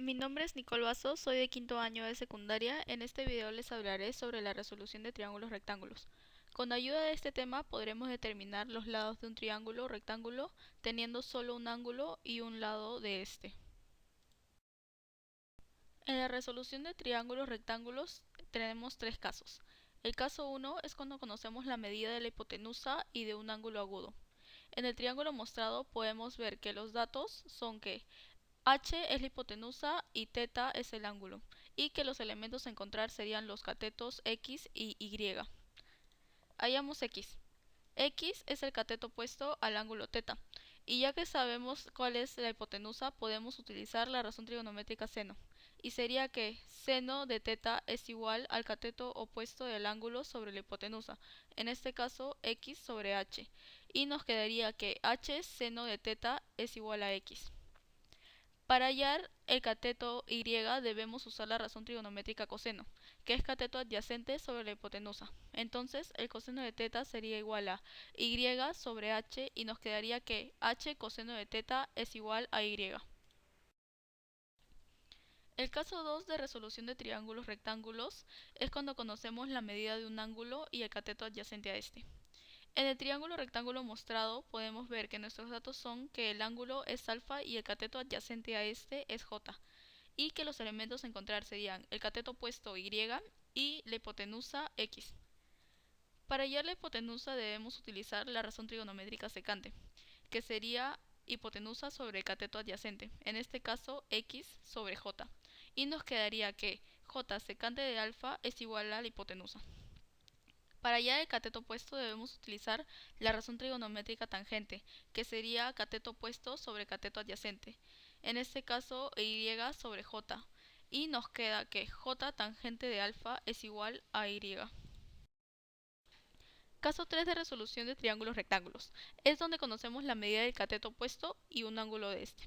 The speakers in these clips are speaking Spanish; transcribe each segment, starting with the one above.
Mi nombre es Nicole Vaso, soy de quinto año de secundaria. En este video les hablaré sobre la resolución de triángulos rectángulos. Con ayuda de este tema podremos determinar los lados de un triángulo rectángulo teniendo solo un ángulo y un lado de este. En la resolución de triángulos rectángulos tenemos tres casos. El caso 1 es cuando conocemos la medida de la hipotenusa y de un ángulo agudo. En el triángulo mostrado podemos ver que los datos son que h es la hipotenusa y θ es el ángulo, y que los elementos a encontrar serían los catetos x y y. Hallamos x. X es el cateto opuesto al ángulo θ, y ya que sabemos cuál es la hipotenusa, podemos utilizar la razón trigonométrica seno, y sería que seno de θ es igual al cateto opuesto del ángulo sobre la hipotenusa, en este caso x sobre h, y nos quedaría que h seno de θ es igual a x. Para hallar el cateto y debemos usar la razón trigonométrica coseno, que es cateto adyacente sobre la hipotenusa. Entonces el coseno de θ sería igual a y sobre h y nos quedaría que h coseno de θ es igual a y. El caso 2 de resolución de triángulos rectángulos es cuando conocemos la medida de un ángulo y el cateto adyacente a este. En el triángulo rectángulo mostrado podemos ver que nuestros datos son que el ángulo es alfa y el cateto adyacente a este es j, y que los elementos a encontrar serían el cateto opuesto y la hipotenusa x. Para hallar la hipotenusa debemos utilizar la razón trigonométrica secante, que sería hipotenusa sobre el cateto adyacente, en este caso x sobre j, y nos quedaría que j secante de alfa es igual a la hipotenusa. Para hallar el cateto opuesto debemos utilizar la razón trigonométrica tangente, que sería cateto opuesto sobre cateto adyacente, en este caso y sobre j, y nos queda que j tangente de alfa es igual a y. Caso 3 de resolución de triángulos rectángulos, es donde conocemos la medida del cateto opuesto y un ángulo de este.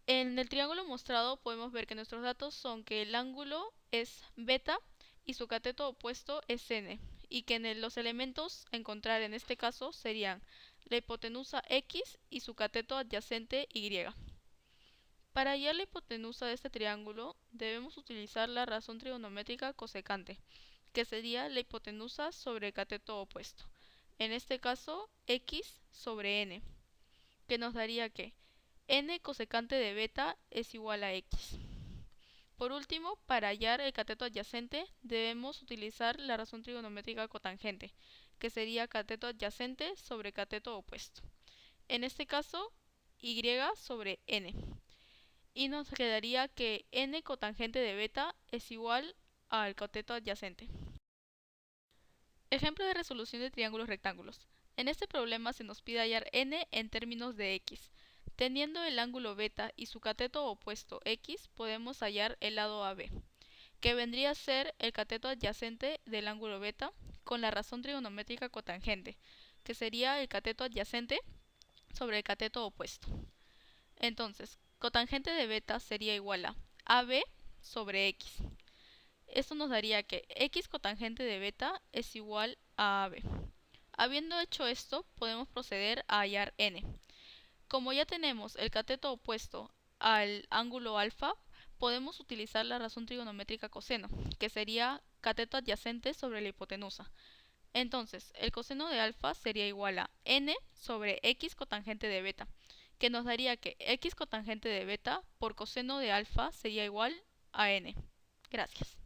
En el triángulo mostrado podemos ver que nuestros datos son que el ángulo es beta y su cateto opuesto es n, y que los elementos a encontrar en este caso serían la hipotenusa x y su cateto adyacente y. Para hallar la hipotenusa de este triángulo debemos utilizar la razón trigonométrica cosecante, que sería la hipotenusa sobre el cateto opuesto, en este caso x sobre n, que nos daría que n cosecante de beta es igual a x. Por último, para hallar el cateto adyacente debemos utilizar la razón trigonométrica cotangente, que sería cateto adyacente sobre cateto opuesto, en este caso y sobre n, y nos quedaría que n cotangente de beta es igual al cateto adyacente. Ejemplo de resolución de triángulos rectángulos. En este problema se nos pide hallar n en términos de x. Teniendo el ángulo beta y su cateto opuesto x, podemos hallar el lado AB, que vendría a ser el cateto adyacente del ángulo beta con la razón trigonométrica cotangente, que sería el cateto adyacente sobre el cateto opuesto. Entonces, cotangente de beta sería igual a AB sobre x. Esto nos daría que x cotangente de beta es igual a AB. Habiendo hecho esto, podemos proceder a hallar n. Como ya tenemos el cateto opuesto al ángulo alfa, podemos utilizar la razón trigonométrica coseno, que sería cateto adyacente sobre la hipotenusa. Entonces, el coseno de alfa sería igual a n sobre x cotangente de beta, que nos daría que x cotangente de beta por coseno de alfa sería igual a n. Gracias.